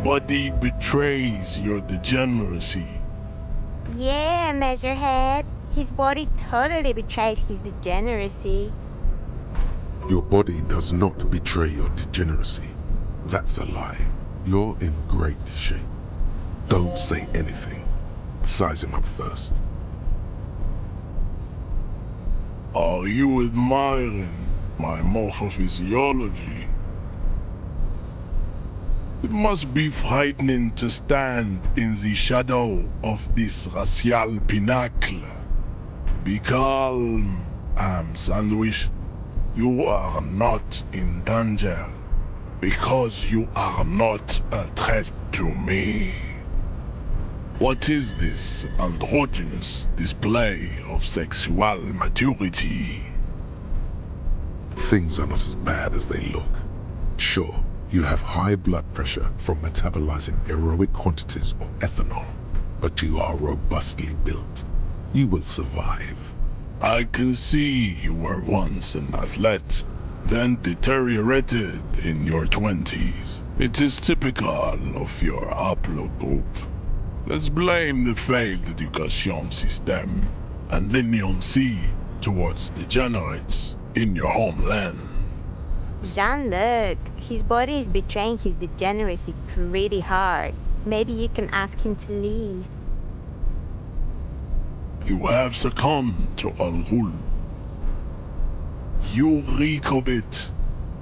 body betrays your degeneracy. Yeah, Measurehead. His body totally betrays his degeneracy. Your body does not betray your degeneracy. That's a lie. You're in great shape. Don't say anything. Size him up first. Are you admiring my morphophysiology? It must be frightening to stand in the shadow of this racial pinnacle. Be calm, Sandwich. You are not in danger, because you are not a threat to me. What is this androgynous display of sexual maturity? Things are not as bad as they look. Sure, you have high blood pressure from metabolizing heroic quantities of ethanol, but you are robustly built. You will survive. I can see you were once an athlete, then deteriorated in your 20s. It is typical of your haplogroup. Let's blame the failed education system and leniency towards degenerates in your homeland. Jean-Luc, his body is betraying his degeneracy pretty hard. Maybe you can ask him to leave. You have succumbed to Al-Ghul. You reek of it.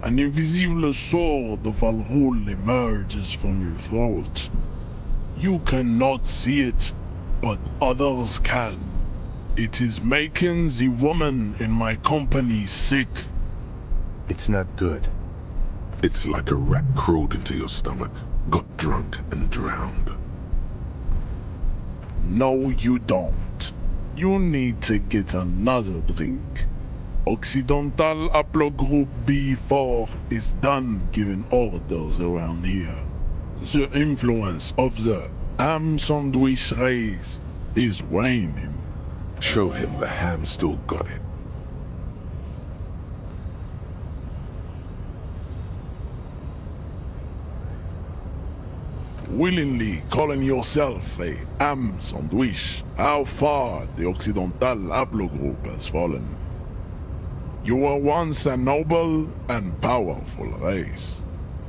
An invisible sword of Al-Ghul emerges from your throat. You cannot see it, but others can. It is making the woman in my company sick. It's not good. It's like a rat crawled into your stomach, got drunk and drowned. No, you don't. You need to get another drink. Occidental Haplogroup B4 is done giving orders around here. The influence of the ham sandwich race is waning. Show him the ham still got it. Willingly calling yourself a ham sandwich, how far the Occidental Haplogroup has fallen. You were once a noble and powerful race.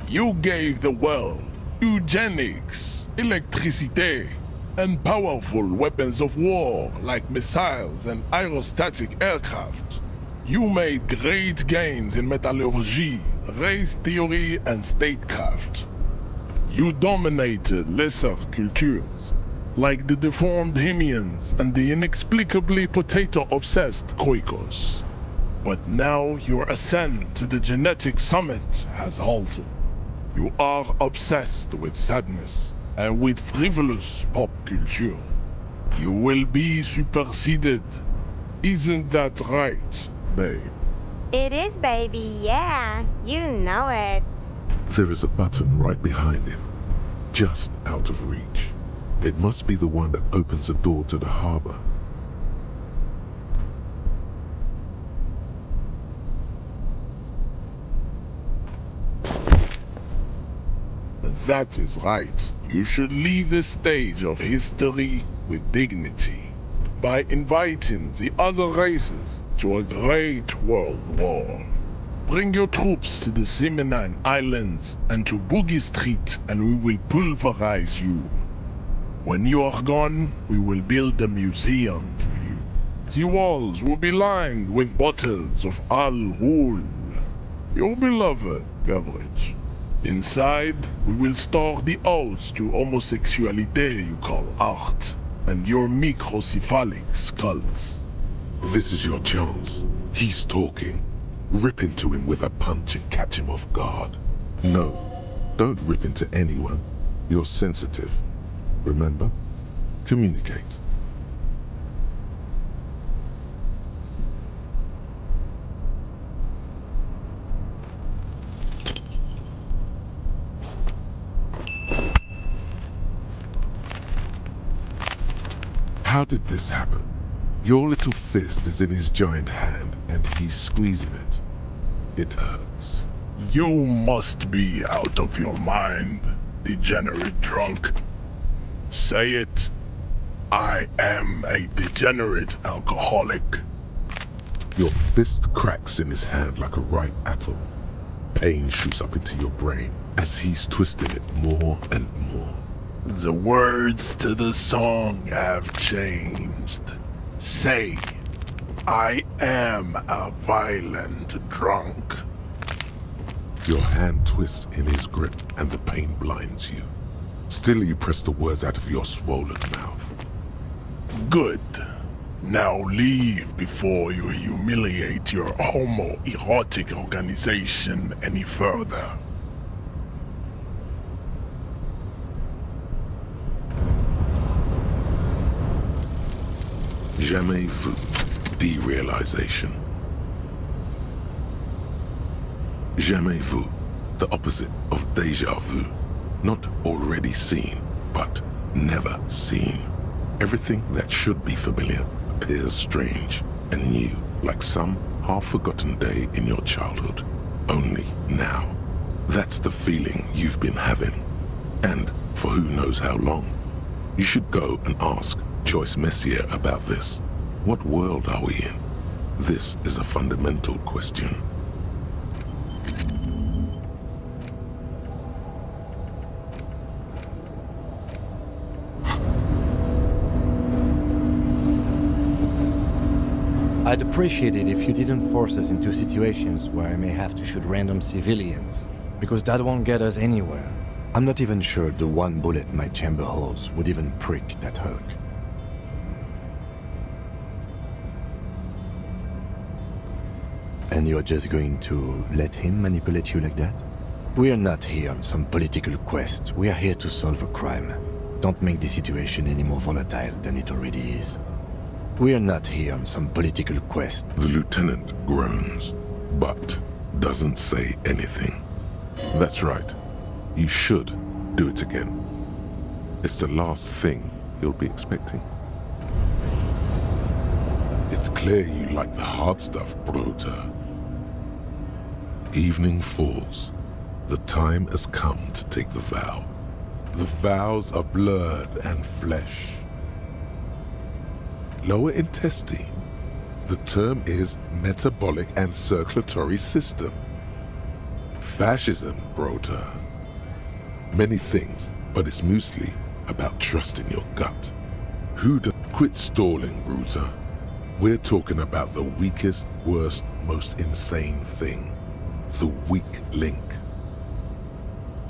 You gave the world eugenics, electricity, and powerful weapons of war like missiles and aerostatic aircraft. You made great gains in metallurgy, race theory, and statecraft. You dominated lesser cultures, like the deformed Hemians and the inexplicably potato-obsessed Khoikos. But now your ascent to the genetic summit has halted. You are obsessed with sadness and with frivolous pop culture. You will be superseded. Isn't that right, babe? It is, baby, yeah. You know it. There is a button right behind him, just out of reach. It must be the one that opens the door to the harbor. That is right. You should leave the stage of history with dignity by inviting the other races to a great world war. Bring your troops to the Simonine Islands and to Boogie Street and we will pulverize you. When you are gone, we will build a museum for you. The walls will be lined with bottles of Al Ghul, your beloved beverage. Inside, we will store the odes to homosexuality you call art, and your microcephalic skulls. This is your chance. He's talking. Rip into him with a punch and catch him off guard. No, don't rip into anyone. You're sensitive. Remember? Communicate. How did this happen? Your little fist is in his giant hand and he's squeezing it. It hurts. You must be out of your mind. degenerate drunk. Say it. I am a degenerate alcoholic. Your fist cracks in his hand like a ripe apple. Pain shoots up into your brain as he's twisting it more and more. The words to the song have changed. Say, I am a violent drunk. Your hand twists in his grip and the pain blinds you. Still you press the words out of your swollen mouth. Good. Now leave before you humiliate your homoerotic organization any further. Jamais vu. Derealization. Jamais vu. The opposite of déjà vu. Not already seen, but never seen. Everything that should be familiar appears strange and new, like some half-forgotten day in your childhood. Only now. That's the feeling you've been having. And for who knows how long. You should go and ask Joyce Messier about this. What world are we in? This is a fundamental question. I'd appreciate it if you didn't force us into situations where I may have to shoot random civilians, because that won't get us anywhere. I'm not even sure the one bullet my chamber holds would even prick that Hulk. And you're just going to let him manipulate you like that? We're not here on some political quest. We are here to solve a crime. Don't make the situation any more volatile than it already is. We are not here on some political quest. The lieutenant groans, but doesn't say anything. That's right. You should do it again. It's the last thing you'll be expecting. It's clear you like the hard stuff, Bruta. Evening falls. The time has come to take the vow. The vows are blood and flesh. Lower intestine. The term is metabolic and circulatory system. Fascism, Bruta. Many things, but it's mostly about trusting your gut. Quit stalling, Bruta. We're talking about the weakest, worst, most insane thing. The weak link.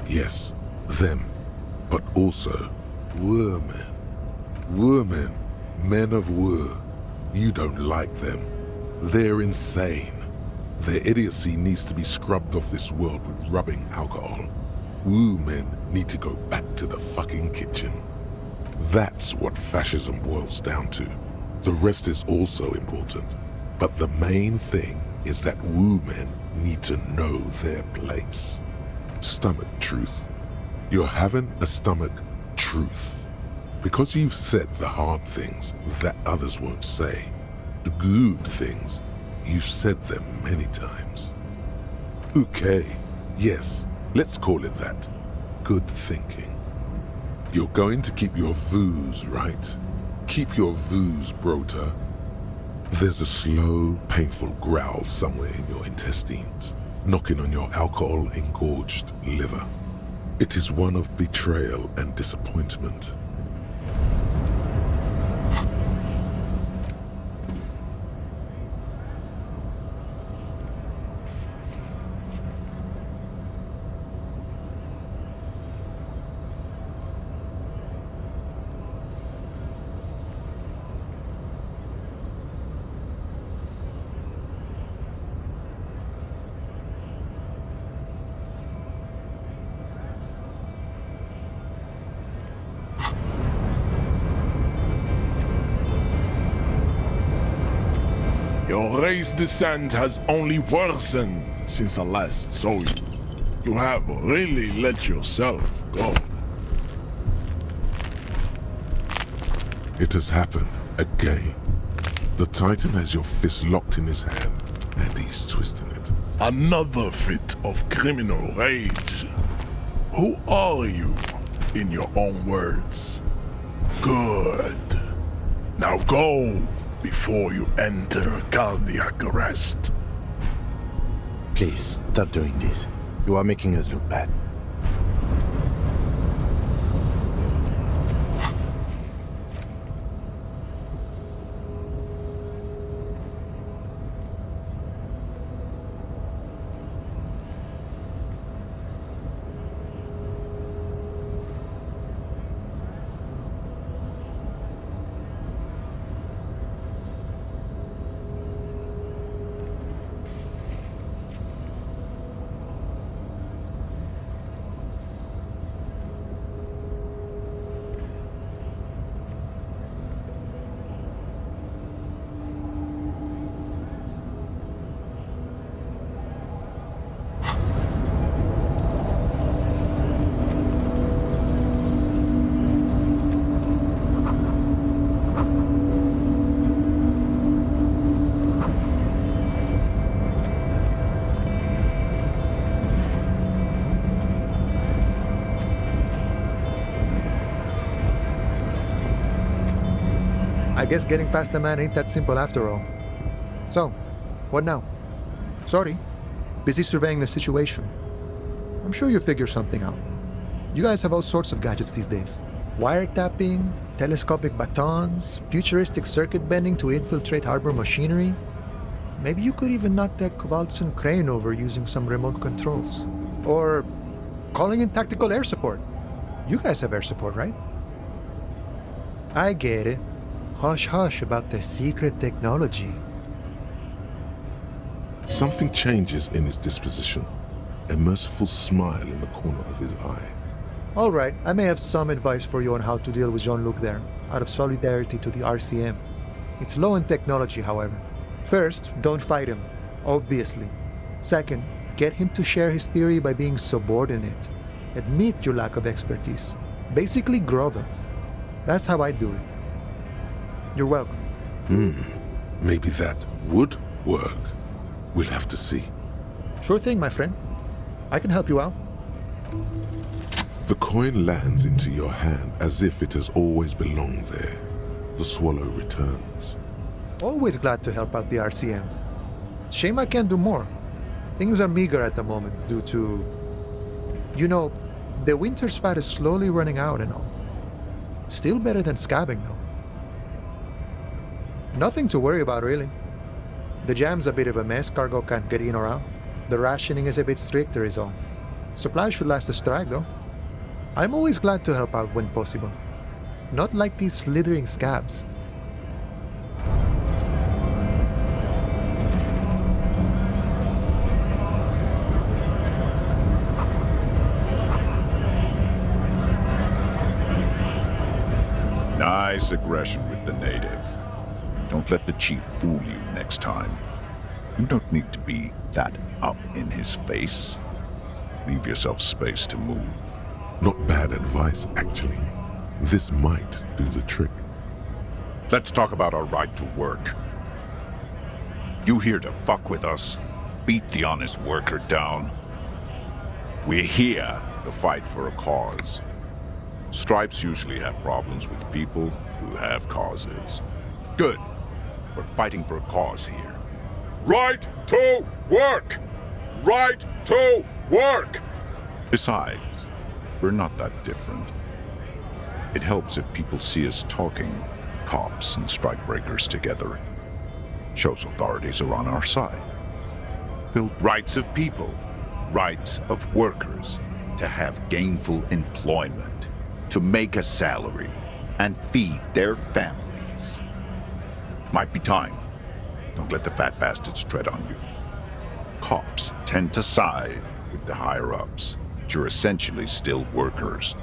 Yes, them, but also women. Women, men of war. You don't like them. They're insane. Their idiocy needs to be scrubbed off this world with rubbing alcohol. Woo men need to go back to the fucking kitchen. That's what fascism boils down to. The rest is also important. But the main thing is that woo men need to know their place. Stomach truth. You're having a stomach truth. Because you've said the hard things that others won't say. The good things, you've said them many times. Okay, yes, let's call it that. Good thinking. You're going to keep your voos, right? Keep your voos, Brota. There's a slow, painful growl somewhere in your intestines, knocking on your alcohol-engorged liver. It is one of betrayal and disappointment. Your race descent has only worsened since I last saw you. You have really let yourself go. It has happened again. The Titan has your fist locked in his hand, and he's twisting it. Another fit of criminal rage. Who are you, in your own words? Good. Now go before you enter cardiac arrest. Please, stop doing this. You are making us look bad. I guess getting past the man ain't that simple after all. So, what now? Sorry. Busy surveying the situation. I'm sure you'll figure something out. You guys have all sorts of gadgets these days. Wiretapping, telescopic batons, futuristic circuit bending to infiltrate harbor machinery. Maybe you could even knock that Kowalson crane over using some remote controls. Or calling in tactical air support. You guys have air support, right? I get it. Hush hush about the secret technology. Something changes in his disposition. A merciful smile in the corner of his eye. All right, I may have some advice for you on how to deal with Jean-Luc there, out of solidarity to the RCM. It's low in technology, however. First, don't fight him, obviously. Second, get him to share his theory by being subordinate. Admit your lack of expertise. Basically grovel. That's how I do it. You're welcome. Maybe that would work. We'll have to see. Sure thing, my friend. I can help you out. The coin lands into your hand as if it has always belonged there. The swallow returns. Always glad to help out the RCM. Shame I can't do more. Things are meager at the moment due to... You know, the winter's fat is slowly running out and all. Still better than scabbing, though. Nothing to worry about, really. The jam's a bit of a mess, cargo can't get in or out. The rationing is a bit stricter is all. Supplies should last a strike, though. I'm always glad to help out when possible. Not like these slithering scabs. Nice aggression with the native. Don't let the chief fool you next time. You don't need to be that up in his face. Leave yourself space to move. Not bad advice, actually. This might do the trick. Let's talk about our right to work. You here to fuck with us? Beat the honest worker down? We're here to fight for a cause. Stripes usually have problems with people who have causes. Good. We're fighting for a cause here. Right to work! Right to work! Besides, we're not that different. It helps if people see us talking, cops and strikebreakers together. Shows authorities are on our side. Build rights of people, rights of workers, to have gainful employment, to make a salary, and feed their families. Might be time. Don't let the fat bastards tread on you. Cops tend to side with the higher-ups, but you're essentially still workers.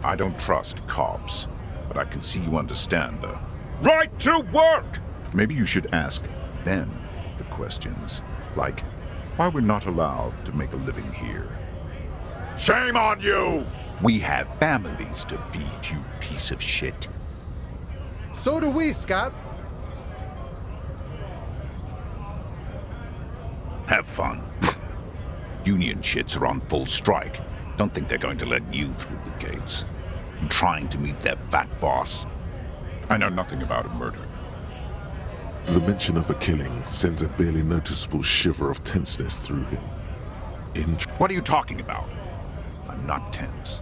I don't trust cops, but I can see you understand the right to work! Maybe you should ask them the questions, like why we're not allowed to make a living here. Shame on you! We have families to feed, you piece of shit. So do we, Scab. Have fun. Union shits are on full strike. Don't think they're going to let you through the gates. You're trying to meet their fat boss. I know nothing about a murder. The mention of a killing sends a barely noticeable shiver of tenseness through him. What are you talking about? I'm not tense.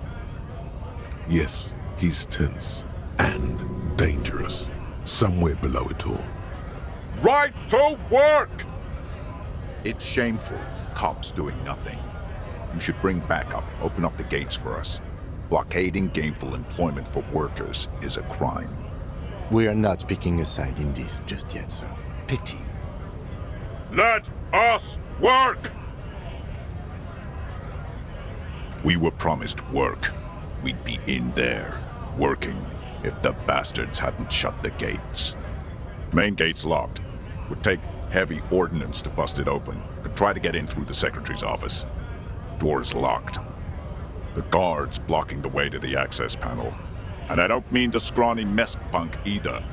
Yes, he's tense and dangerous. Somewhere below it all. Right to work! It's shameful. Cops doing nothing. You should bring backup. Open up the gates for us. Blockading gainful employment for workers is a crime. We are not picking a side in this just yet, sir. Pity. Let us work! We were promised work. We'd be in there, working, if the bastards hadn't shut the gates. Main gate's locked. Would take heavy ordnance to bust it open. Could try to get in through the secretary's office. Door's locked. The guard's blocking the way to the access panel. And I don't mean the scrawny mess punk either.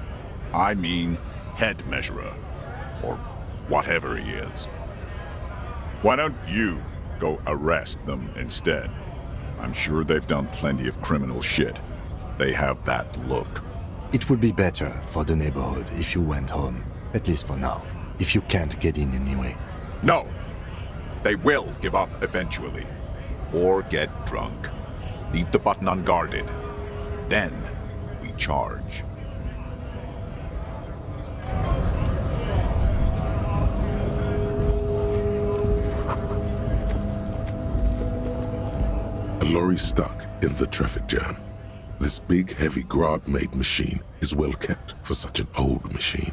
I mean head measurer. Or whatever he is. Why don't you go arrest them instead? I'm sure they've done plenty of criminal shit. They have that look. It would be better for the neighborhood if you went home, at least for now, if you can't get in anyway. No! They will give up eventually. Or get drunk. Leave the button unguarded. Then we charge. A lorry stuck in the traffic jam. This big, heavy Grad-made machine is well kept for such an old machine.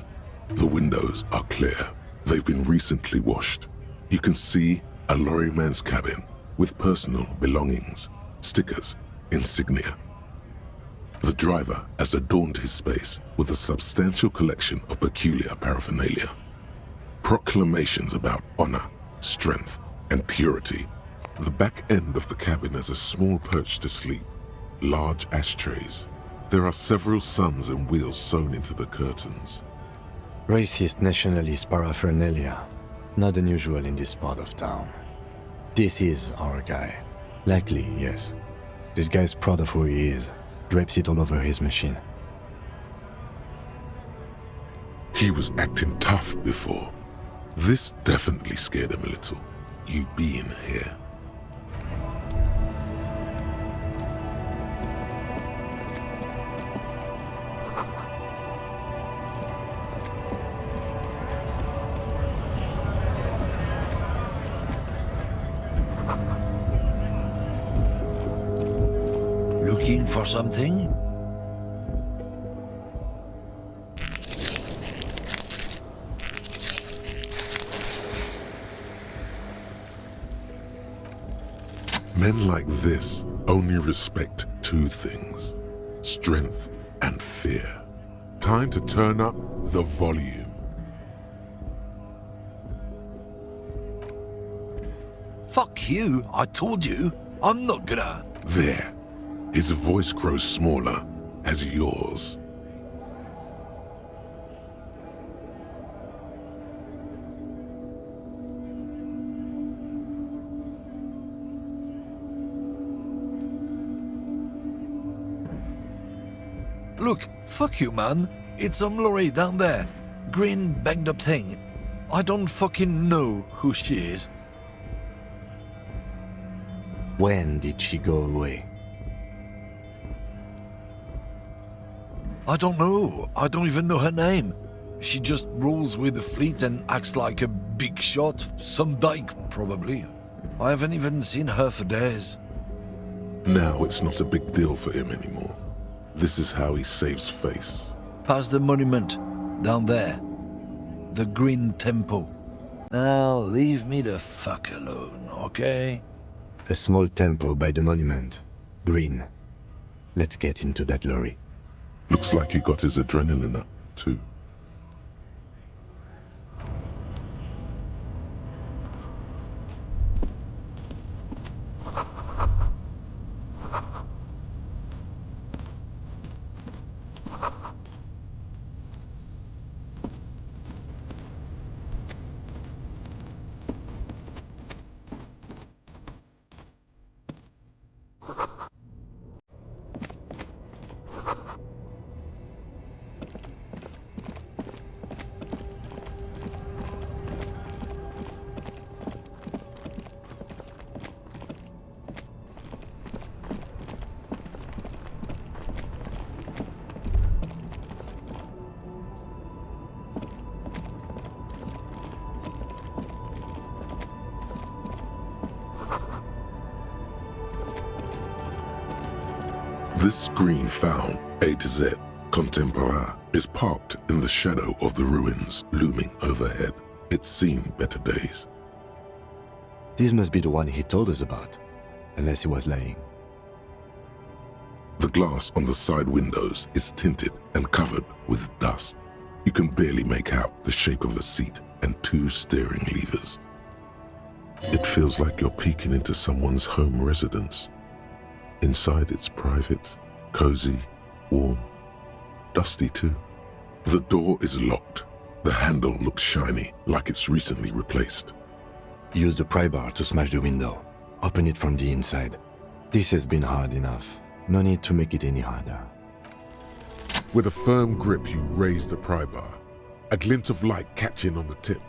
The windows are clear. They've been recently washed. You can see a lorryman's cabin with personal belongings, stickers, insignia. The driver has adorned his space with a substantial collection of peculiar paraphernalia. Proclamations about honor, strength, and purity. The back end of the cabin has a small perch to sleep, large ashtrays. There are several suns and wheels sewn into the curtains. Racist nationalist paraphernalia. Not unusual in this part of town. This is our guy. Likely, yes. This guy's proud of who he is. Drapes it all over his machine. He was acting tough before. This definitely scared him a little. You being here. Looking for something? Men like this only respect two things: strength and fear. Time to turn up the volume. Fuck you, I told you. I'm not gonna... There. His voice grows smaller as yours. Look, fuck you, man. It's some lorry down there. Green banged up thing. I don't fucking know who she is. When did she go away? I don't know. I don't even know her name. She just rolls with the fleet and acts like a big shot. Some dyke, probably. I haven't even seen her for days. Now it's not a big deal for him anymore. This is how he saves face. Past the monument. Down there. The Green Temple. Now leave me the fuck alone, okay? The small temple by the monument. Green. Let's get into that lorry. Looks like he got his adrenaline up, too. This screen found, A to Z, contemporain, is parked in the shadow of the ruins looming overhead. It's seen better days. This must be the one he told us about, unless he was lying. The glass on the side windows is tinted and covered with dust. You can barely make out the shape of the seat and 2 steering levers. It feels like you're peeking into someone's home residence. Inside it's private, cozy, warm, dusty too. The door is locked. The handle looks shiny, like it's recently replaced. Use the pry bar to smash the window. Open it from the inside. This has been hard enough. No need to make it any harder. With a firm grip, you raise the pry bar, a glint of light catching on the tip.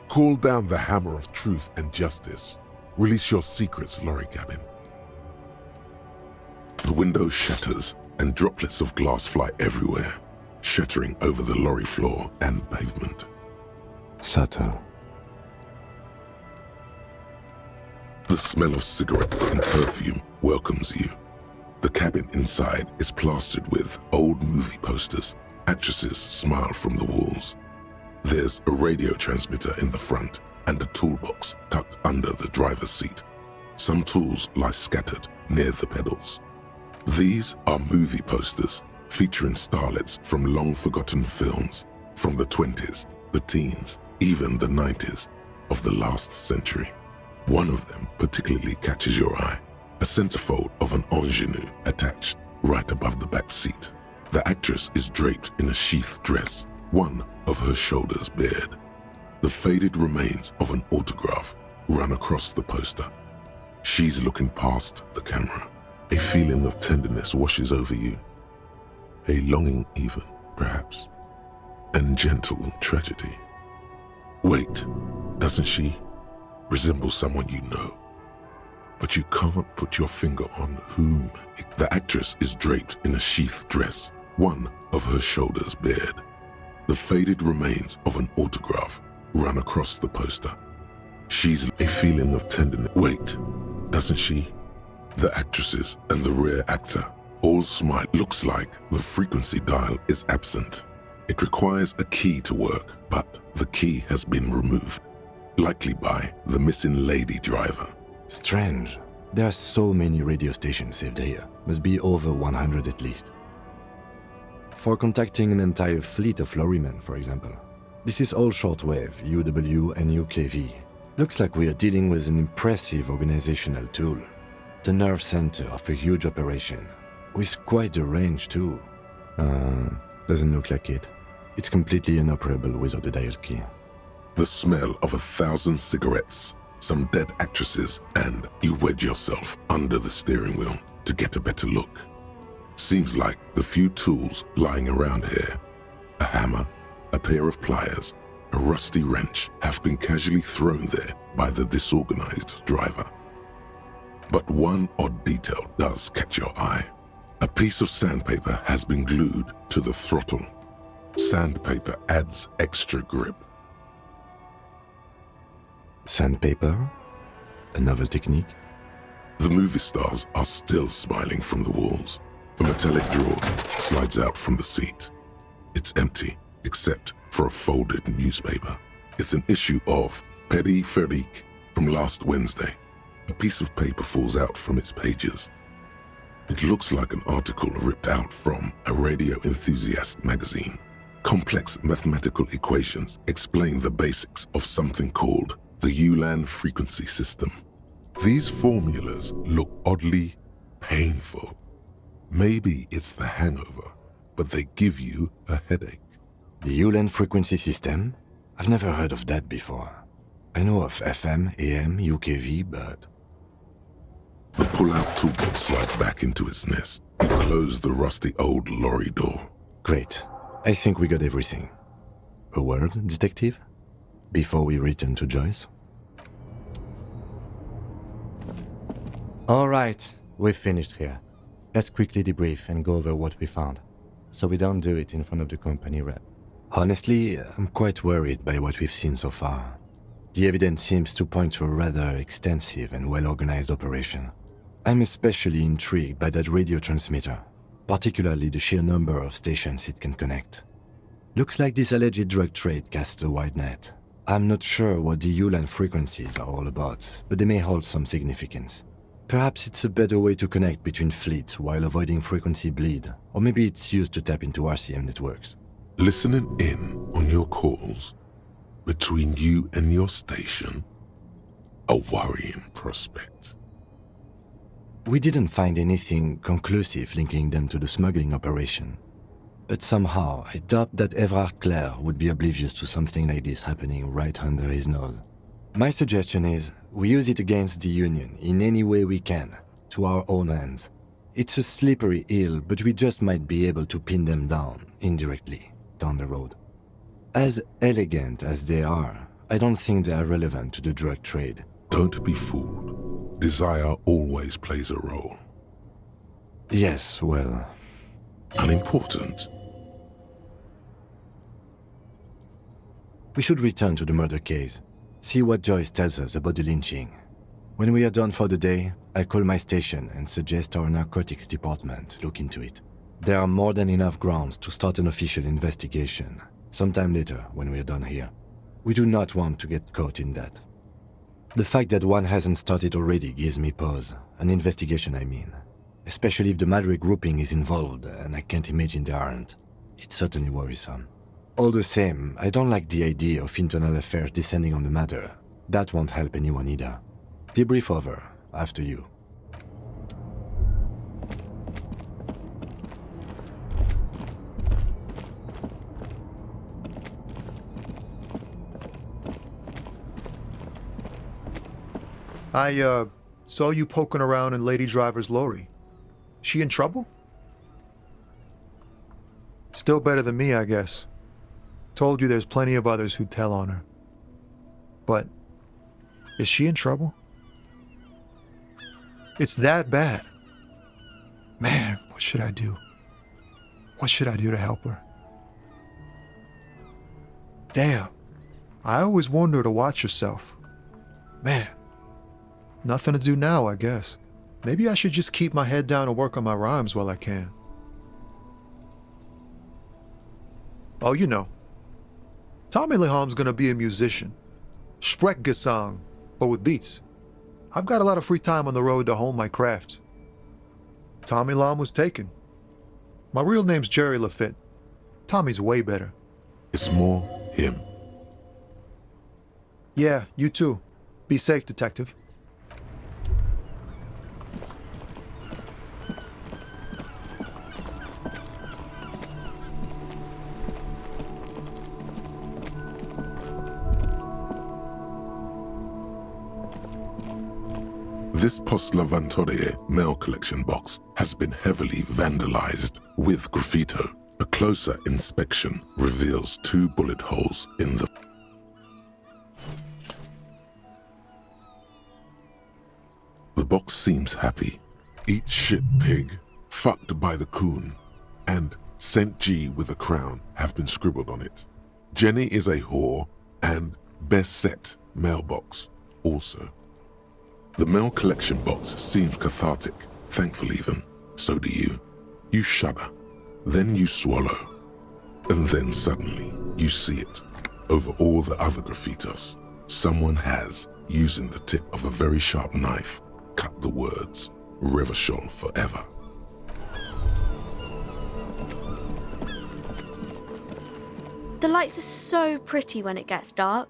Call down the hammer of truth and justice. Release your secrets, lorry cabin. The window shatters and droplets of glass fly everywhere, shattering over the lorry floor and pavement. Subtle. The smell of cigarettes and perfume welcomes you. The cabin inside is plastered with old movie posters. Actresses smile from the walls. There's a radio transmitter in the front and a toolbox tucked under the driver's seat. Some tools lie scattered near the pedals. These are movie posters featuring starlets from long-forgotten films from the 20s, the teens, even the 90s of the last century. One of them particularly catches your eye, a centerfold of an ingenue attached right above the back seat. The actress is draped in a sheathed dress, one of her shoulders bared. The faded remains of an autograph run across the poster. She's looking past the camera. A feeling of tenderness washes over you. A longing even, perhaps. And gentle tragedy. Wait, doesn't she resemble someone you know? But you can't put your finger on whom. The actress is draped in a sheathed dress, one of her shoulders bared. The faded remains of an autograph run across the poster. She's a feeling of tenderness. Wait, doesn't she? The actresses and the rear actor all smile. Looks like the frequency dial is absent. It requires a key to work, but the key has been removed, likely by the missing lady driver. Strange. There are so many radio stations saved here. Must be over 100 at least. For contacting an entire fleet of lorrymen, for example. This is all shortwave, UW and UKV. Looks like we are dealing with an impressive organizational tool. The nerve center of a huge operation. With quite a range too. Doesn't look like it. It's completely inoperable without a dial key. The smell of 1,000 cigarettes, some dead actresses, and you wedge yourself under the steering wheel to get a better look. Seems like the few tools lying around here, a hammer, a pair of pliers, a rusty wrench, have been casually thrown there by the disorganized driver. But one odd detail does catch your eye. A piece of sandpaper has been glued to the throttle. Sandpaper adds extra grip. Sandpaper? A novel technique? The movie stars are still smiling from the walls. A metallic drawer slides out from the seat. It's empty, except for a folded newspaper. It's an issue of Périphérique from last Wednesday. A piece of paper falls out from its pages. It looks like an article ripped out from a radio enthusiast magazine. Complex mathematical equations explain the basics of something called the Ulan frequency system. These formulas look oddly painful. Maybe it's the hangover, but they give you a headache. The Ulan frequency system? I've never heard of that before. I know of FM, AM, UKV, but... The pull-out toolbox slides back into its nest. You close the rusty old lorry door. Great. I think we got everything. A word, detective? Before we return to Joyce? All right, we've finished here. Let's quickly debrief and go over what we found, so we don't do it in front of the company rep. Honestly, I'm quite worried by what we've seen so far. The evidence seems to point to a rather extensive and well-organized operation. I'm especially intrigued by that radio transmitter, particularly the sheer number of stations it can connect. Looks like this alleged drug trade casts a wide net. I'm not sure what the ULAN frequencies are all about, but they may hold some significance. Perhaps it's a better way to connect between fleets while avoiding frequency bleed, or maybe it's used to tap into RCM networks. Listening in on your calls between you and your station, a worrying prospect. We didn't find anything conclusive linking them to the smuggling operation. But somehow, I doubt that Everard Clare would be oblivious to something like this happening right under his nose. My suggestion is, we use it against the Union in any way we can, to our own ends. It's a slippery hill, but we just might be able to pin them down, indirectly, down the road. As elegant as they are, I don't think they are relevant to the drug trade. Don't be fooled. Desire always plays a role. Yes, well... Unimportant. We should return to the murder case, see what Joyce tells us about the lynching. When we are done for the day, I call my station and suggest our narcotics department look into it. There are more than enough grounds to start an official investigation, sometime later when we are done here. We do not want to get caught in that. The fact that one hasn't started already gives me pause, an investigation I mean. Especially if the Madrid grouping is involved, and I can't imagine they aren't. It's certainly worrisome. All the same, I don't like the idea of internal affairs descending on the matter. That won't help anyone either. Debrief over, after you. I saw you poking around in Lady Driver's lorry. She in trouble? Still better than me, I guess. Told you there's plenty of others who'd tell on her. But, is she in trouble? It's that bad. Man, what should I do? What should I do to help her? Damn. I always warned her to watch herself. Man. Nothing to do now, I guess. Maybe I should just keep my head down and work on my rhymes while I can. Oh, you know. Tommy Leham's gonna be a musician. Sprechgesang, but with beats. I've got a lot of free time on the road to hone my craft. Tommy Lam was taken. My real name's Jerry Lafitte. Tommy's way better. It's more him. Yeah, you too. Be safe, detective. This Post Lavantorie mail collection box has been heavily vandalized with graffito. A closer inspection reveals 2 bullet holes in the... The box seems happy. Eat shit pig, fucked by the coon, and St. G with a crown have been scribbled on it. Jenny is a whore, and best set mailbox also. The mail collection box seems cathartic, thankful even. So do you. You shudder, then you swallow, and then suddenly you see it. Over all the other graffitos, someone has, using the tip of a very sharp knife, cut the words, Revachol forever. The lights are so pretty when it gets dark.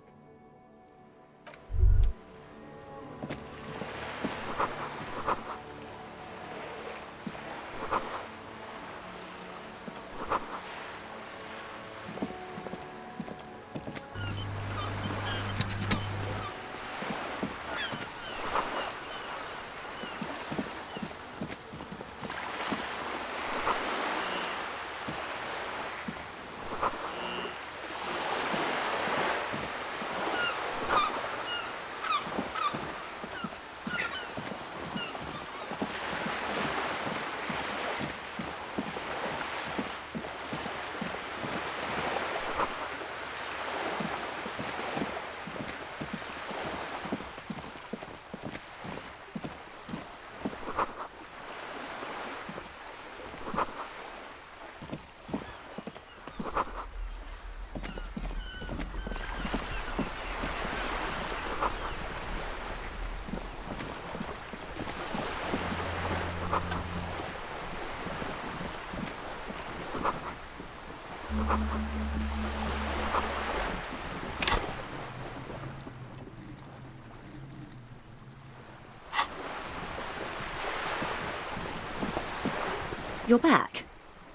You're back.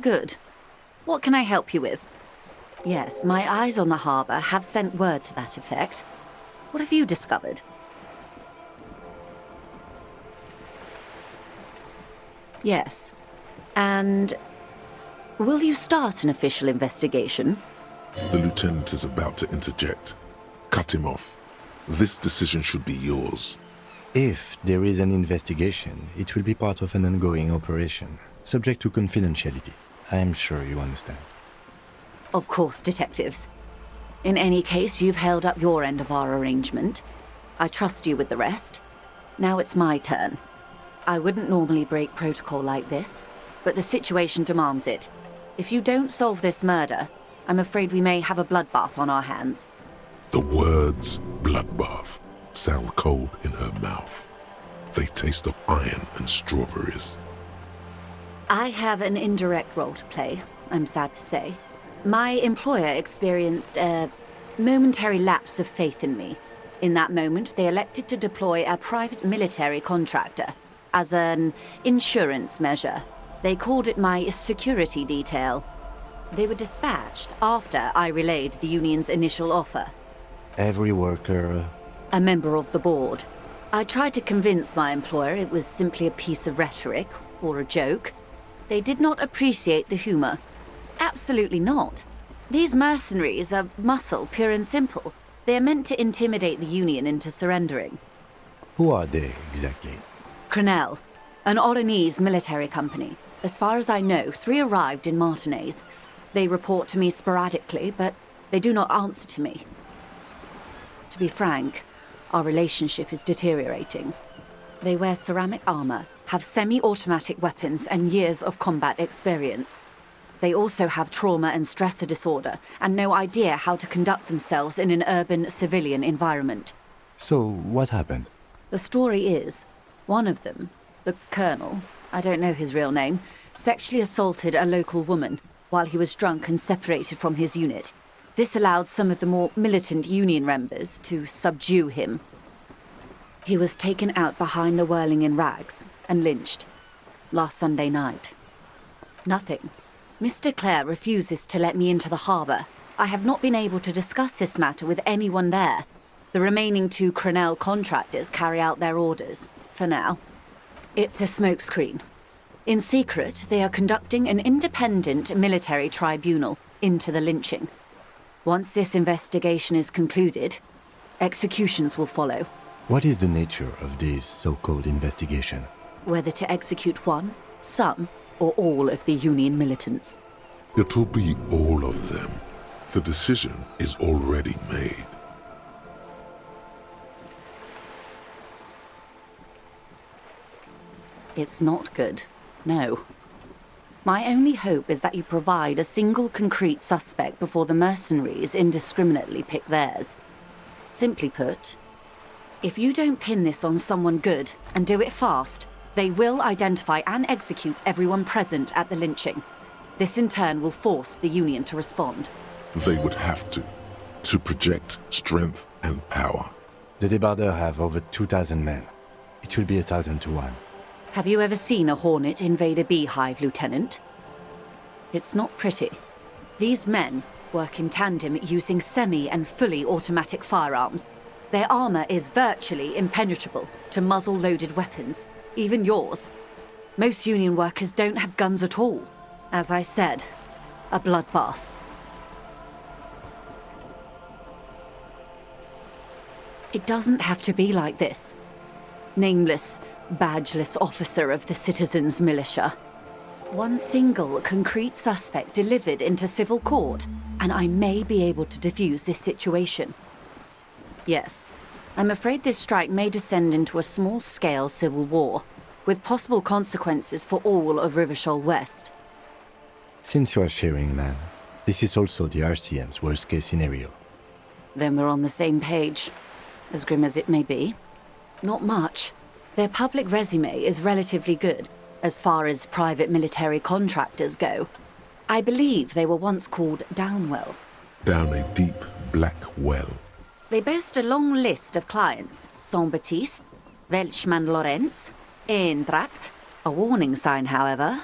Good. What can I help you with? Yes, my eyes on the harbour have sent word to that effect. What have you discovered? Yes. And will you start an official investigation? The lieutenant is about to interject. Cut him off. This decision should be yours. If there is an investigation, it will be part of an ongoing operation, subject to confidentiality. I am sure you understand. Of course, detectives. In any case, you've held up your end of our arrangement. I trust you with the rest. Now it's my turn. I wouldn't normally break protocol like this, but the situation demands it. If you don't solve this murder, I'm afraid we may have a bloodbath on our hands. The words bloodbath sound cold in her mouth. They taste of iron and strawberries. I have an indirect role to play, I'm sad to say. My employer experienced a momentary lapse of faith in me. In that moment, they elected to deploy a private military contractor as an insurance measure. They called it my security detail. They were dispatched after I relayed the union's initial offer. Every worker... A member of the board. I tried to convince my employer it was simply a piece of rhetoric, or a joke. They did not appreciate the humor. Absolutely not. These mercenaries are muscle, pure and simple. They are meant to intimidate the Union into surrendering. Who are they, exactly? Crenell, an Oranese military company. As far as I know, 3 arrived in Martinez. They report to me sporadically, but they do not answer to me. To be frank, our relationship is deteriorating. They wear ceramic armor, have semi-automatic weapons, and years of combat experience. They also have trauma and stressor disorder, and no idea how to conduct themselves in an urban civilian environment. So, what happened? The story is, one of them, the colonel, I don't know his real name, sexually assaulted a local woman while he was drunk and separated from his unit. This allowed some of the more militant Union members to subdue him. He was taken out behind the whirling in rags and lynched last Sunday night. Nothing. Mr. Clare refuses to let me into the harbour. I have not been able to discuss this matter with anyone there. The remaining 2 Crenell contractors carry out their orders, for now. It's a smokescreen. In secret, they are conducting an independent military tribunal into the lynching. Once this investigation is concluded, executions will follow. What is the nature of this so-called investigation? Whether to execute one, some, or all of the Union militants. It will be all of them. The decision is already made. It's not good, no. My only hope is that you provide a single concrete suspect before the mercenaries indiscriminately pick theirs. Simply put, if you don't pin this on someone good and do it fast, they will identify and execute everyone present at the lynching. This in turn will force the Union to respond. They would have to project strength and power. The Debardeurs have over 2,000 men. It will be 1,000 to 1. Have you ever seen a Hornet invade a beehive, Lieutenant? It's not pretty. These men work in tandem using semi- and fully automatic firearms. Their armor is virtually impenetrable to muzzle-loaded weapons, even yours. Most Union workers don't have guns at all. As I said, a bloodbath. It doesn't have to be like this. Nameless, badgeless officer of the citizens' militia. One single concrete suspect delivered into civil court, and I may be able to defuse this situation. Yes, I'm afraid this strike may descend into a small-scale civil war, with possible consequences for all of Revachol West. Since you are sharing, man, this is also the RCM's worst-case scenario. Then we're on the same page, as grim as it may be. Not much. Their public resume is relatively good, as far as private military contractors go. I believe they were once called Downwell. Down a deep, black well. They boast a long list of clients. Saint-Baptiste, Welchman Lorentz, Eintracht. A warning sign, however.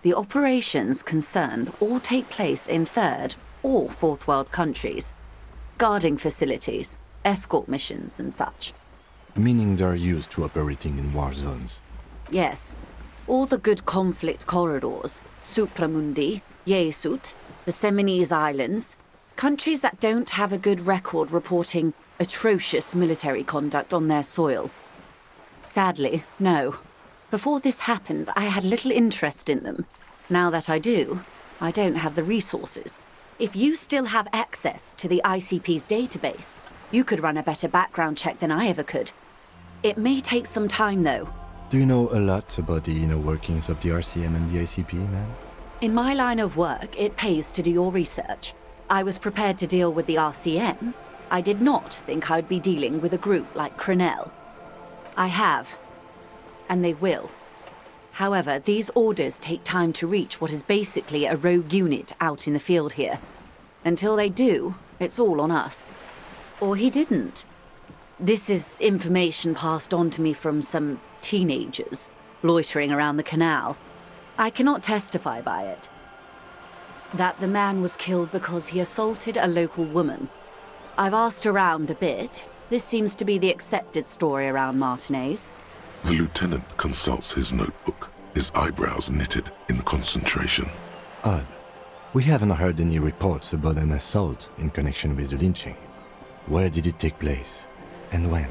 The operations concerned all take place in third or fourth world countries. Guarding facilities, escort missions and such. Meaning they're used to operating in war zones. Yes. All the good conflict corridors, Supramundi, Yesut, the Seminese Islands, countries that don't have a good record reporting atrocious military conduct on their soil. Sadly, no. Before this happened, I had little interest in them. Now that I do, I don't have the resources. If you still have access to the ICP's database, you could run a better background check than I ever could. It may take some time, though. Do you know a lot about the inner workings of the RCM and the ICP, man? In my line of work, it pays to do your research. I was prepared to deal with the RCM. I did not think I'd be dealing with a group like Crenel. I have. And they will. However, these orders take time to reach what is basically a rogue unit out in the field here. Until they do, it's all on us. Or he didn't. This is information passed on to me from some teenagers loitering around the canal. I cannot testify by it. That the man was killed because he assaulted a local woman. I've asked around a bit. This seems to be the accepted story around Martinez. The lieutenant consults his notebook, his eyebrows knitted in concentration. Odd. We haven't heard any reports about an assault in connection with the lynching. Where did it take place? And when?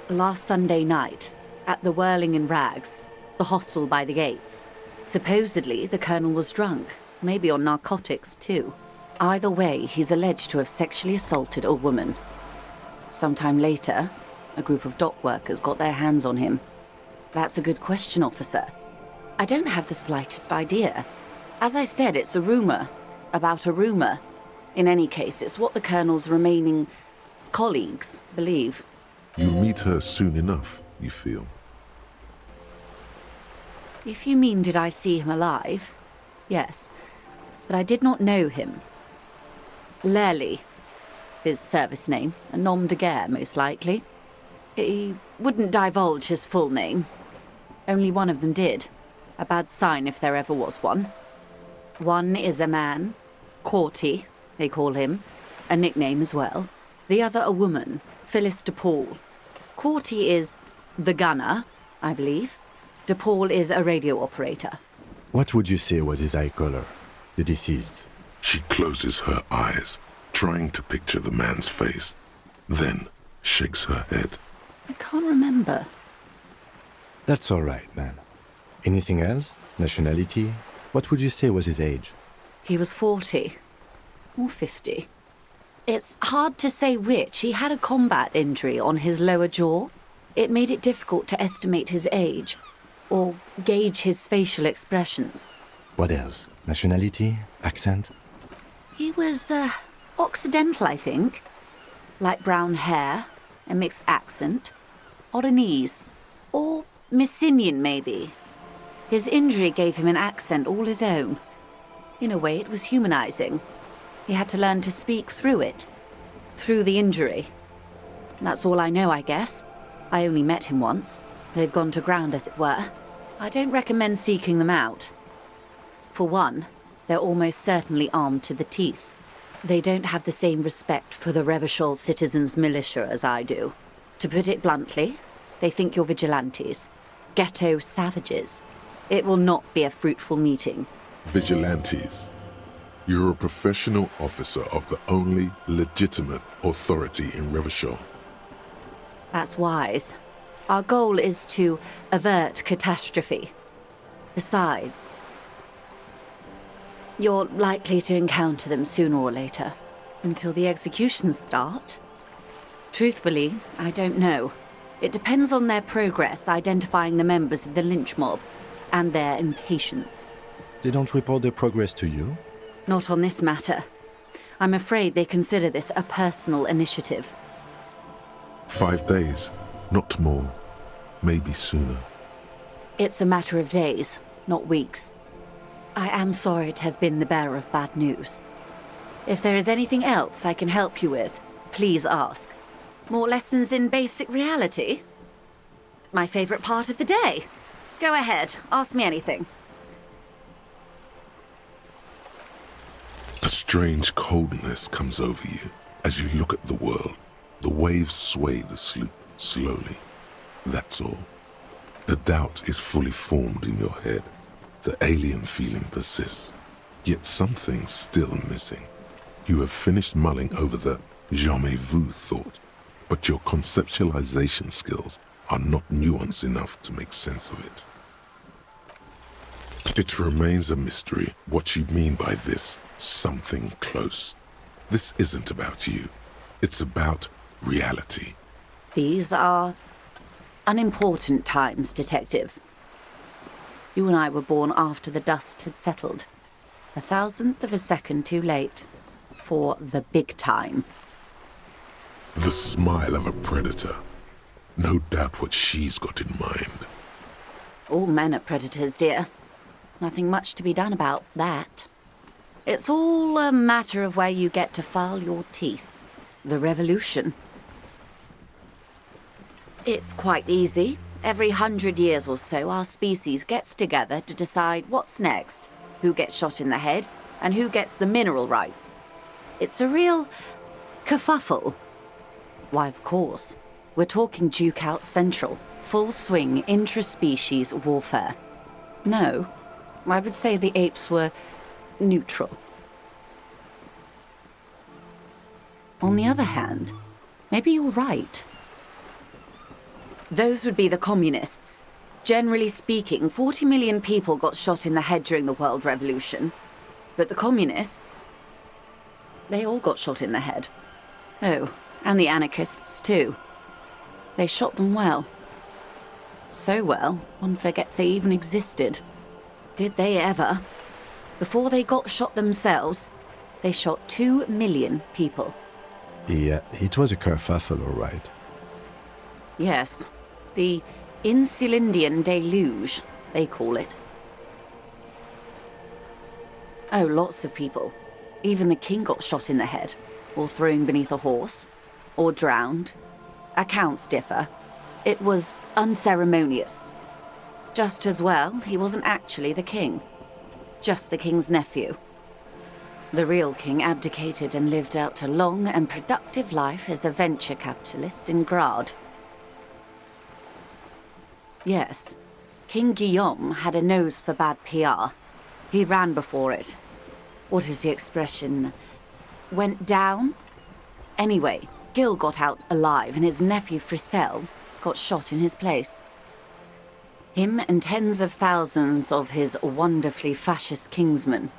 Last Sunday night, at the Whirling in Rags, the hostel by the gates. Supposedly, the colonel was drunk, maybe on narcotics too. Either way, he's alleged to have sexually assaulted a woman. Sometime later, a group of dock workers got their hands on him. That's a good question, officer. I don't have the slightest idea. As I said, it's a rumor. About a rumor. In any case, it's what the colonel's remaining colleagues believe. You'll meet her soon enough, you feel? If you mean did I see him alive, yes. But I did not know him. Lely, his service name, a nom de guerre, most likely. He wouldn't divulge his full name. Only one of them did. A bad sign if there ever was one. One is a man, Corty, they call him, a nickname as well. The other a woman, Phyllis DePaul. Corty is the gunner, I believe. DePaul is a radio operator. What would you say was his eye color, the deceased's? She closes her eyes, trying to picture the man's face, then shakes her head. I can't remember. That's all right, man. Anything else? Nationality? What would you say was his age? He was 40. Or 50. It's hard to say which. He had a combat injury on his lower jaw. It made it difficult to estimate his age, or gauge his facial expressions. What else? Nationality? Accent? He was, Occidental, I think. Light brown hair, a mixed accent, Oranese, or Messinian, maybe. His injury gave him an accent all his own. In a way, it was humanizing. He had to learn to speak through it, through the injury. That's all I know, I guess. I only met him once. They've gone to ground, as it were. I don't recommend seeking them out. For one, they're almost certainly armed to the teeth. They don't have the same respect for the Revachol citizens' militia as I do. To put it bluntly, they think you're vigilantes. Ghetto savages. It will not be a fruitful meeting. Vigilantes. You're a professional officer of the only legitimate authority in Revachol. That's wise. Our goal is to avert catastrophe. Besides, you're likely to encounter them sooner or later. Until the executions start? Truthfully, I don't know. It depends on their progress identifying the members of the lynch mob, and their impatience. They don't report their progress to you? Not on this matter. I'm afraid they consider this a personal initiative. 5 days, not more. Maybe sooner. It's a matter of days, not weeks. I am sorry to have been the bearer of bad news. If there is anything else I can help you with, please ask. More lessons in basic reality? My favorite part of the day. Go ahead, ask me anything. strange coldness comes over you as you look at the world. The waves sway the sloop slowly. That's all. The doubt is fully formed in your head. The alien feeling persists, yet something's still missing. You have finished mulling over the jamais vu thought, but your conceptualization skills are not nuanced enough to make sense of it. It remains a mystery what you mean by this something close. This isn't about you. It's about reality. These are unimportant times, Detective. You and I were born after the dust had settled. 1,000th of a second too late for the big time. The smile of a predator. No doubt what she's got in mind. All men are predators, dear. Nothing much to be done about that. It's all a matter of where you get to file your teeth. The revolution. It's quite easy. Every 100 years or so, our species gets together to decide what's next, who gets shot in the head, and who gets the mineral rights. It's a real kerfuffle. Why, of course. We're talking Duke Out Central. Full swing intraspecies warfare. No, I would say the apes were neutral. On the other hand, maybe you're right. Those would be the communists. Generally speaking, 40 million people got shot in the head during the World Revolution. But the communists, they all got shot in the head. Oh, and the anarchists too. They shot them well. So well, one forgets they even existed. Did they ever? Before they got shot themselves, they shot 2 million people. Yeah, it was a kerfuffle, all right. Yes, the Insulindian deluge, they call it. Oh, lots of people. Even the king got shot in the head, or thrown beneath a horse, or drowned. Accounts differ. It was unceremonious. Just as well, he wasn't actually the king. Just the king's nephew. The real king abdicated and lived out a long and productive life as a venture capitalist in Grad. Yes, King Guillaume had a nose for bad PR. He ran before it. What is the expression? Went down? Anyway, Gil got out alive and his nephew Fricelle got shot in his place. Him and tens of thousands of his wonderfully fascist kingsmen.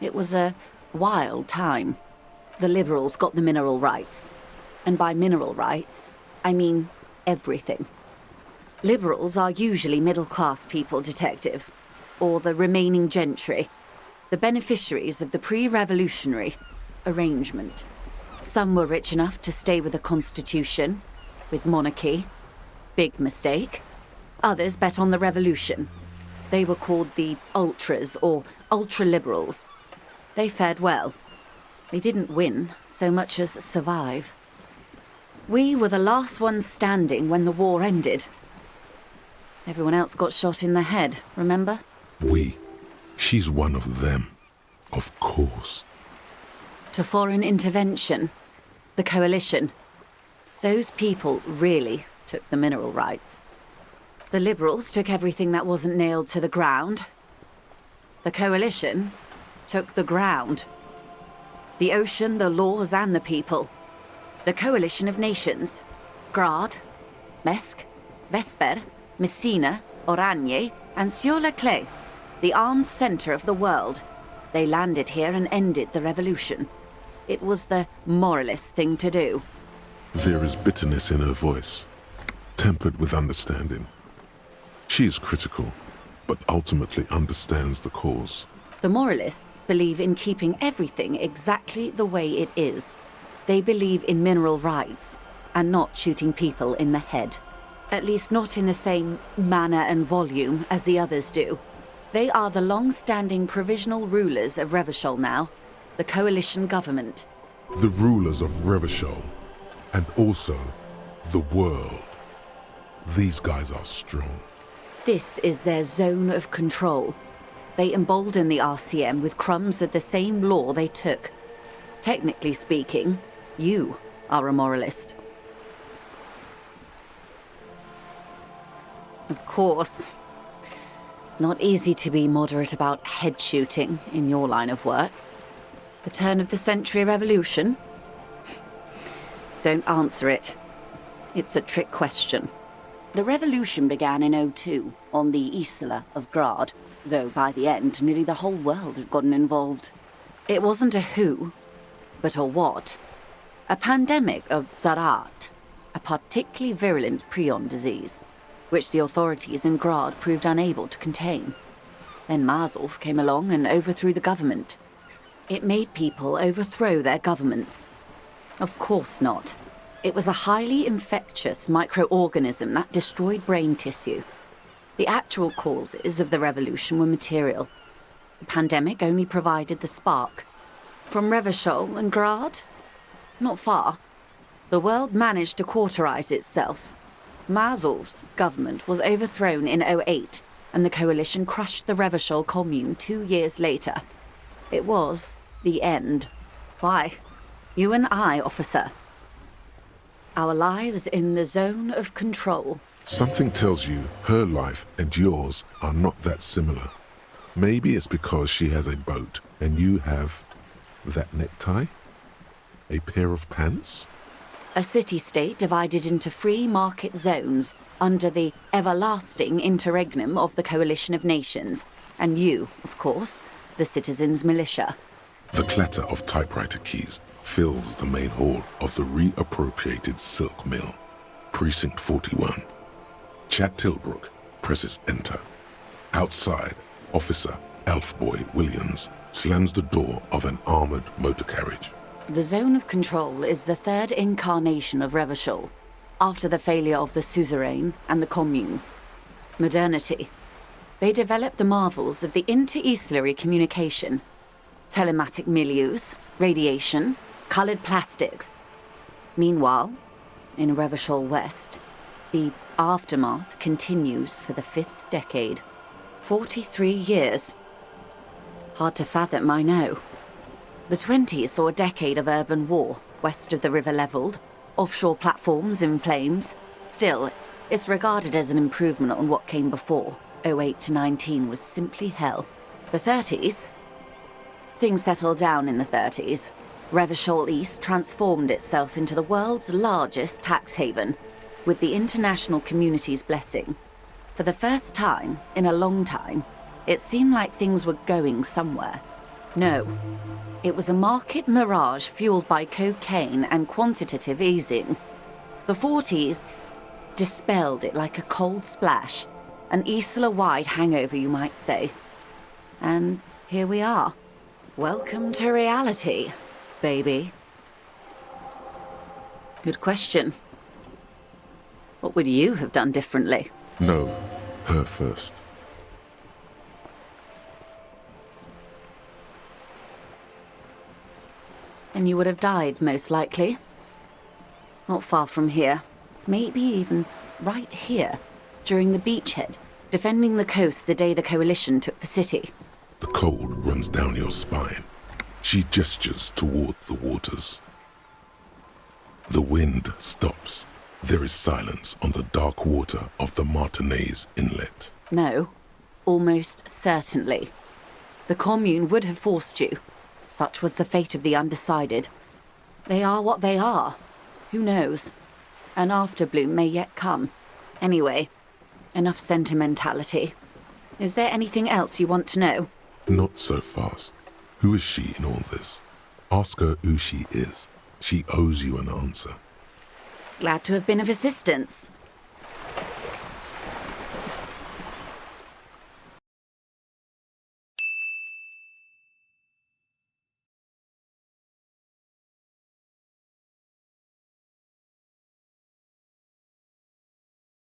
It was a wild time. The liberals got the mineral rights. And by mineral rights, I mean everything. Liberals are usually middle-class people, Detective, or the remaining gentry, the beneficiaries of the pre-revolutionary arrangement. Some were rich enough to stay with the Constitution, with monarchy. Big mistake. Others bet on the revolution. They were called the ultras, or ultra-liberals. They fared well. They didn't win so much as survive. We were the last ones standing when the war ended. Everyone else got shot in the head, remember? We. She's one of them. Of course. To foreign intervention. The coalition. Those people really took the mineral rights. The liberals took everything that wasn't nailed to the ground. The coalition took the ground. The ocean, the laws, and the people. The coalition of nations. Grad, Mesk, Vesper, Messina, Oranje, and Sur-le-Clay, the armed center of the world. They landed here and ended the revolution. It was the moralist thing to do. There is bitterness in her voice, tempered with understanding. She is critical, but ultimately understands the cause. The moralists believe in keeping everything exactly the way it is. They believe in mineral rights, and not shooting people in the head. At least not in the same manner and volume as the others do. They are the long-standing provisional rulers of Revachol now, the coalition government. The rulers of Revachol, and also the world. These guys are strong. This is their zone of control. they embolden the RCM with crumbs of the same law they took. Technically speaking, you are a moralist. Of course. Not easy to be moderate about head shooting in your line of work. The turn of the century revolution? Don't answer it. It's a trick question. The revolution began in '02 on the Isla of Grad, though by the end nearly the whole world had gotten involved. It wasn't a who, but a what. A pandemic of Zarat, a particularly virulent prion disease, which the authorities in Grad proved unable to contain. Then Mazov came along and overthrew the government. It made people overthrow their governments. Of course not. It was a highly infectious microorganism that destroyed brain tissue. The actual causes of the revolution were material. The pandemic only provided the spark. From Revachol and Grad? Not far. The world managed to cauterize itself. Mazov's government was overthrown in '08, and the coalition crushed the Revachol commune 2 years later. It was the end. Why? You and I, officer. Our lives in the zone of control. Something tells you her life and yours are not that similar. Maybe it's because she has a boat and you have that necktie? A pair of pants? A city-state divided into free market zones under the everlasting interregnum of the Coalition of Nations. And you, of course, the citizens' militia. The clatter of typewriter keys fills the main hall of the reappropriated silk mill. Precinct 41. Chad Tilbrook presses enter. Outside, Officer Elfboy Williams slams the door of an armored motor carriage. The zone of control is the third incarnation of Revachol, after the failure of the suzerain and the commune. Modernity. They developed the marvels of the inter-islary communication. Telematic milieus, radiation, colored plastics. Meanwhile, in Revachol West, the aftermath continues for the 5th decade. 43 years. Hard to fathom, I know. The 20s saw a decade of urban war, west of the river leveled, offshore platforms in flames. Still, it's regarded as an improvement on what came before. '08 to '19 was simply hell. The 30s? Things settled down in the 30s. Revachol East transformed itself into the world's largest tax haven, with the international community's blessing. For the first time in a long time, it seemed like things were going somewhere. No. It was a market mirage fueled by cocaine and quantitative easing. The 40s dispelled it like a cold splash, an Isla-wide hangover, you might say. And here we are. Welcome to reality, baby. Good question. What would you have done differently? No, her first. And you would have died, most likely. Not far from here. Maybe even right here, during the beachhead, defending the coast the day the Coalition took the city. The cold runs down your spine. She gestures toward the waters. The wind stops. There is silence on the dark water of the Martinez Inlet. No, almost certainly. The commune would have forced you. Such was the fate of the undecided. They are what they are. Who knows? An afterbloom may yet come. Anyway, enough sentimentality. Is there anything else you want to know? Not so fast. Who is she in all this? Ask her who she is. She owes you an answer. Glad to have been of assistance.